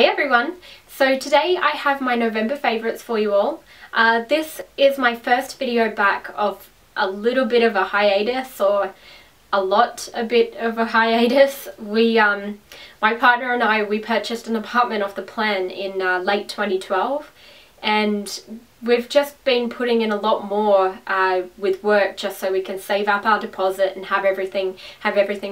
Hey everyone! So today I have my November favourites for you all. This is my first video back of a little bit of a hiatus, or a bit of a hiatus. My partner and I, we purchased an apartment off the plan in late 2012, and we've just been putting in a lot more with work just so we can save up our deposit and have everything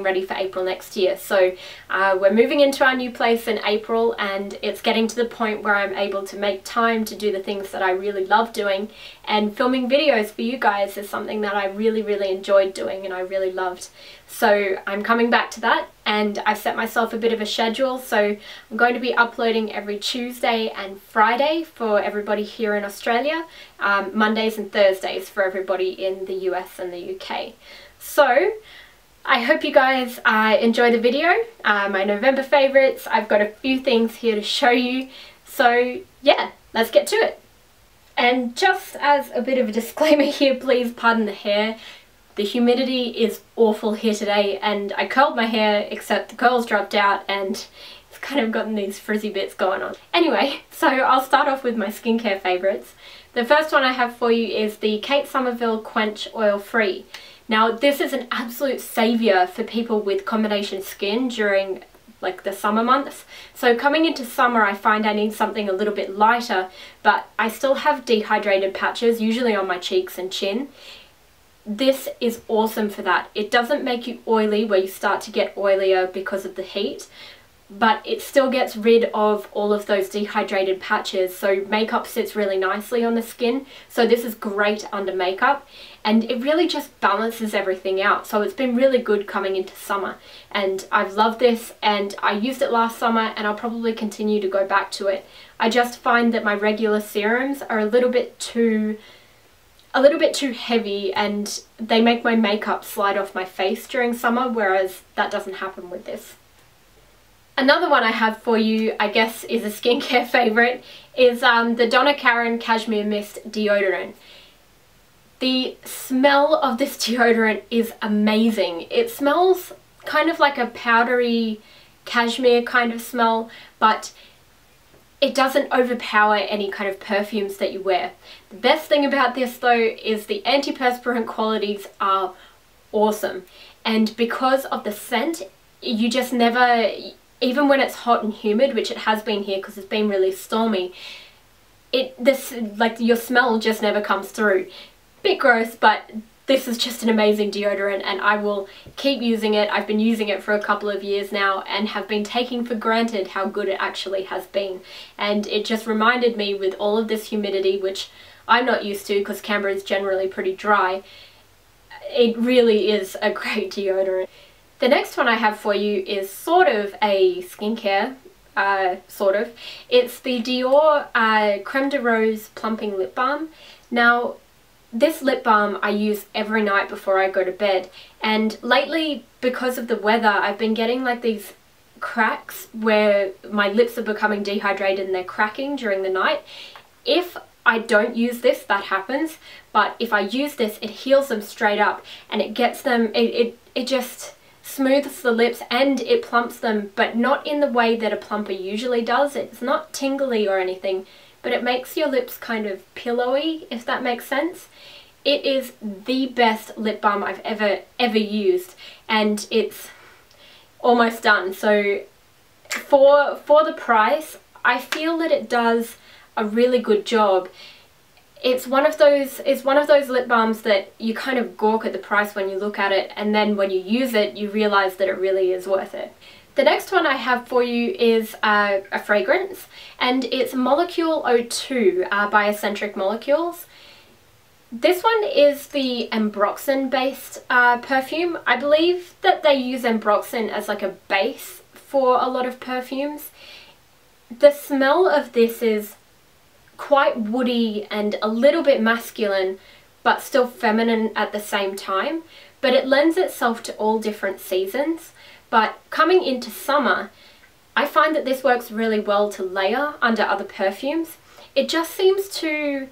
ready for April next year. So we're moving into our new place in April, and it's getting to the point where I'm able to make time to do the things that I really love doing, and filming videos for you guys is something that I really enjoyed doing and I really loved. So I'm coming back to that, and I've set myself a bit of a schedule. So I'm going to be uploading every Tuesday and Friday for everybody here in Australia, Mondays and Thursdays for everybody in the US and the UK. So I hope you guys enjoy the video, my November favourites. I've got a few things here to show you, so yeah, let's get to it. And just as a bit of a disclaimer here, please pardon the hair. The humidity is awful here today, and I curled my hair except the curls dropped out and it's kind of gotten these frizzy bits going on. Anyway, so I'll start off with my skincare favourites. The first one I have for you is the Somerville Quench Oil Free. Now this is an absolute saviour for people with combination skin during like the summer months. So coming into summer, I find I need something a little bit lighter, but I still have dehydrated patches, usually on my cheeks and chin. This is awesome for that. It doesn't make you oily where you start to get oilier because of the heat, but it still gets rid of all of those dehydrated patches, so makeup sits really nicely on the skin. So this is great under makeup, and it really just balances everything out. So it's been really good coming into summer, and I've loved this, and I used it last summer and I'll probably continue to go back to it. I just find that my regular serums are a little bit too heavy, and they make my makeup slide off my face during summer, whereas that doesn't happen with this. Another one I have for you, I guess, is a skincare favourite, is the Donna Karan Cashmere Mist Deodorant. The smell of this deodorant is amazing. It smells kind of like a powdery cashmere kind of smell, but it doesn't overpower any kind of perfumes that you wear. The best thing about this though is the antiperspirant qualities are awesome, and because of the scent, you just never, even when it's hot and humid, which it has been here because it's been really stormy, your smell just never comes through. Bit gross, but this is just an amazing deodorant, and I will keep using it. I've been using it for a couple of years now and have been taking for granted how good it actually has been. And it just reminded me, with all of this humidity, which I'm not used to because Canberra is generally pretty dry, it really is a great deodorant. The next one I have for you is sort of a skincare, It's the Dior Creme de Rose Plumping Lip Balm. Now, this lip balm I use every night before I go to bed, and lately, because of the weather, I've been getting like these cracks where my lips are becoming dehydrated and they're cracking during the night. If I don't use this, that happens, but if I use this, it heals them straight up, and it gets them, it just smooths the lips and it plumps them, but not in the way that a plumper usually does. It's not tingly or anything, but it makes your lips kind of pillowy, if that makes sense. It is the best lip balm I've ever used, and it's almost done. So for the price, I feel that it does a really good job. It's one of those lip balms that you kind of gawk at the price when you look at it, and then when you use it, you realize that it really is worth it. The next one I have for you is a fragrance, and it's Molecule 02 by Eccentric Molecules. This one is the ambroxan based perfume. I believe that they use ambroxan as like a base for a lot of perfumes. The smell of this is quite woody and a little bit masculine, but still feminine at the same time, but it lends itself to all different seasons. But coming into summer, I find that this works really well to layer under other perfumes. It just seems to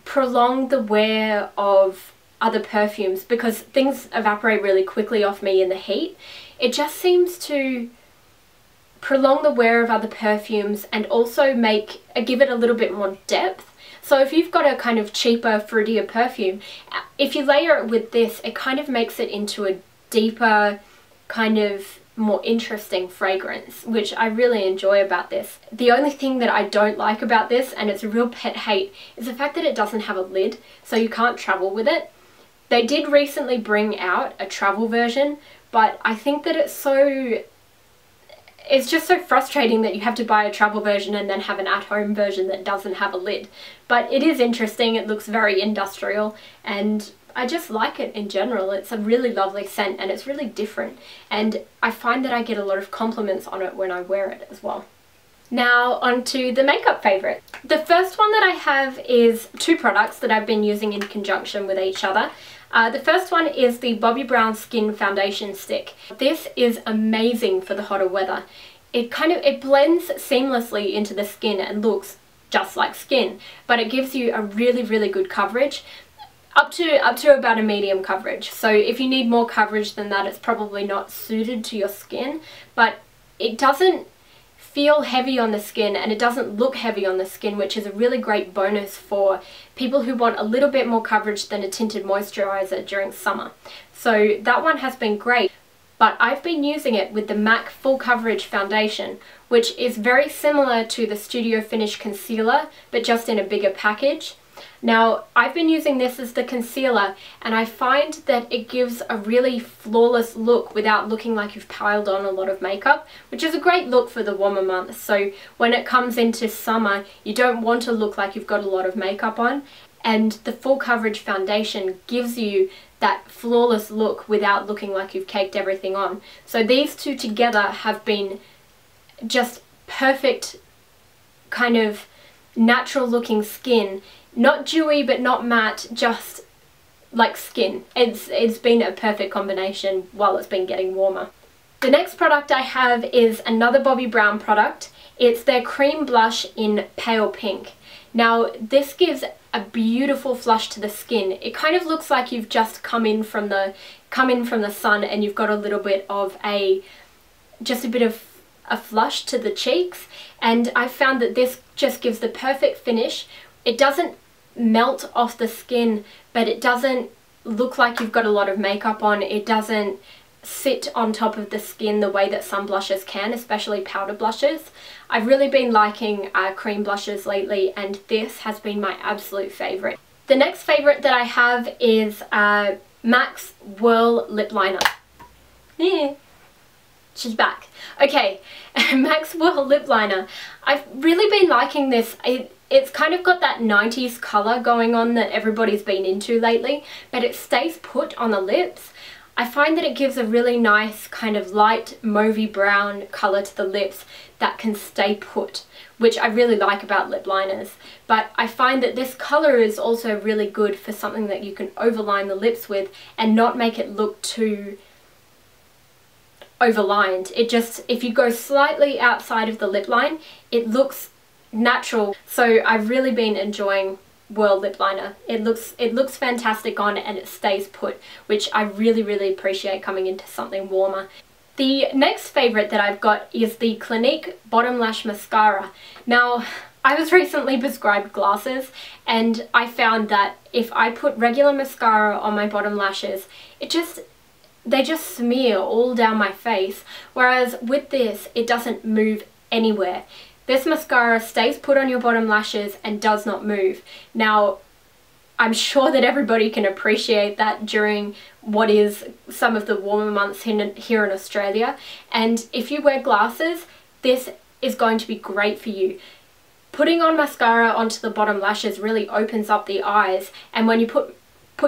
prolong the wear of other perfumes because things evaporate really quickly off me in the heat. It just seems to prolong the wear of other perfumes and also give it a little bit more depth. So if you've got a kind of cheaper, fruitier perfume, if you layer it with this, it kind of makes it into a deeper, kind of more interesting fragrance, which I really enjoy about this. The only thing that I don't like about this, and it's a real pet hate, is the fact that it doesn't have a lid, so you can't travel with it. They did recently bring out a travel version, but I think that it's just so frustrating that you have to buy a travel version and then have an at-home version that doesn't have a lid. But it is interesting, it looks very industrial, and I just like it in general. It's a really lovely scent and it's really different, and I find that I get a lot of compliments on it when I wear it as well. Now onto the makeup favourite. The first one that I have is two products that I've been using in conjunction with each other. The first one is the Bobbi Brown Skin Foundation Stick. This is amazing for the hotter weather. It blends seamlessly into the skin and looks just like skin, but it gives you a really, really good coverage. Up to about a medium coverage. So if you need more coverage than that, it's probably not suited to your skin, but it doesn't feel heavy on the skin and it doesn't look heavy on the skin, which is a really great bonus for people who want a little bit more coverage than a tinted moisturizer during summer. So that one has been great, but I've been using it with the MAC Full Coverage Foundation, which is very similar to the Studio Finish Concealer, but just in a bigger package. Now, I've been using this as the concealer, and I find that it gives a really flawless look without looking like you've piled on a lot of makeup, which is a great look for the warmer months. So when it comes into summer, you don't want to look like you've got a lot of makeup on, and the Full Coverage Foundation gives you that flawless look without looking like you've caked everything on. So these two together have been just perfect, kind of natural looking skin. Not dewy but not matte, just like skin. It's been a perfect combination while it's been getting warmer. The next product I have is another Bobbi Brown product. It's their cream blush in pale pink. Now this gives a beautiful flush to the skin. It kind of looks like you've just come in from the sun and you've got a little bit of just a bit of a flush to the cheeks, and I found that this just gives the perfect finish. It doesn't melt off the skin, but it doesn't look like you've got a lot of makeup on. It doesn't sit on top of the skin the way that some blushes can, especially powder blushes. I've really been liking cream blushes lately, and this has been my absolute favourite. The next favourite that I have is MAC's Whirl Lip Liner. Yeah. She's back. Okay, MAC's Whirl Lip Liner. I've really been liking this. It's kind of got that 90s colour going on that everybody's been into lately, but it stays put on the lips. I find that it gives a really nice kind of light mauvey brown colour to the lips that can stay put, which I really like about lip liners. But I find that this colour is also really good for something that you can overline the lips with and not make it look too overlined. It just, if you go slightly outside of the lip line, it looks natural. So I've really been enjoying Whirl Lip Liner. It looks fantastic on and it stays put, which I really, really appreciate coming into something warmer. The next favourite that I've got is the Clinique Bottom Lash Mascara. Now, I was recently prescribed glasses, and I found that if I put regular mascara on my bottom lashes, they just smear all down my face, whereas with this it doesn't move anywhere. This mascara stays put on your bottom lashes and does not move. Now, I'm sure that everybody can appreciate that during what is some of the warmer months here in Australia, and if you wear glasses, this is going to be great for you. Putting on mascara onto the bottom lashes really opens up the eyes, and when you put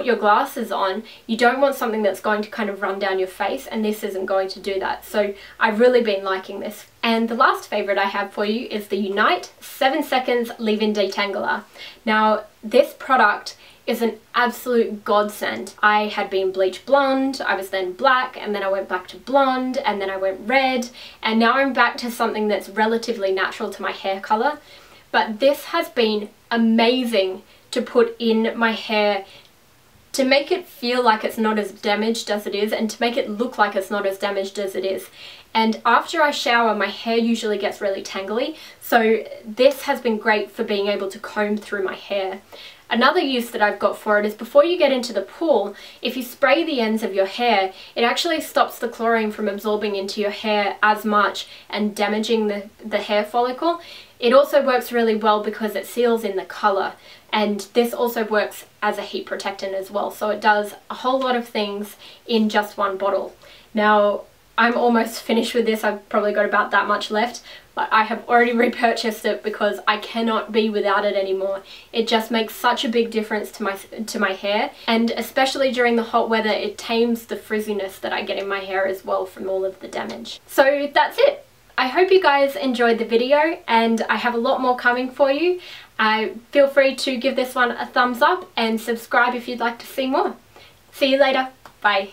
your glasses on, you don't want something that's going to kind of run down your face, and this isn't going to do that. So I've really been liking this. And the last favourite I have for you is the Unite 7 Seconds Leave-In Detangler. Now, this product is an absolute godsend. I had been bleach blonde, I was then black, and then I went back to blonde, and then I went red, and now I'm back to something that's relatively natural to my hair colour. But this has been amazing to put in my hair to make it feel like it's not as damaged as it is, and to make it look like it's not as damaged as it is. And after I shower, my hair usually gets really tangly, so this has been great for being able to comb through my hair. Another use that I've got for it is before you get into the pool, if you spray the ends of your hair, it actually stops the chlorine from absorbing into your hair as much and damaging the hair follicle. It also works really well because it seals in the colour, and this also works as a heat protectant as well, so it does a whole lot of things in just one bottle. Now, I'm almost finished with this. I've probably got about that much left, but I have already repurchased it because I cannot be without it anymore. It just makes such a big difference to my hair, and especially during the hot weather, it tames the frizziness that I get in my hair as well from all of the damage. So that's it. I hope you guys enjoyed the video, and I have a lot more coming for you. Feel free to give this one a thumbs up and subscribe if you'd like to see more. See you later. Bye.